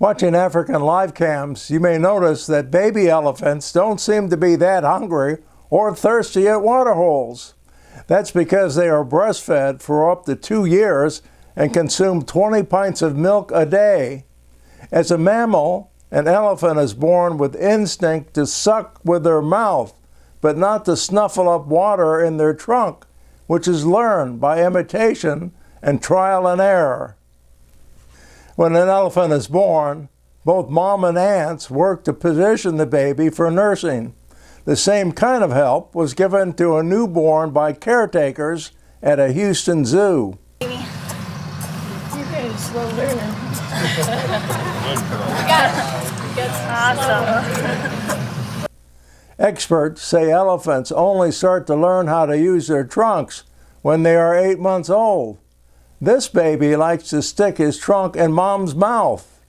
Watching African live cams, you may notice that baby elephants don't seem to be that hungry or thirsty at water holes. That's because they are breastfed for up to 2 years and consume 20 pints of milk a day. As a mammal, an elephant is born with instinct to suck with their mouth, but not to snuffle up water in their trunk, which is learned by imitation and trial and error. When an elephant is born, both mom and aunts work to position the baby for nursing. The same kind of help was given to a newborn by caretakers at a Houston zoo. You're a slow learner. Awesome. Experts say elephants only start to learn how to use their trunks when they are 8 months old. This baby likes to stick his trunk in mom's mouth.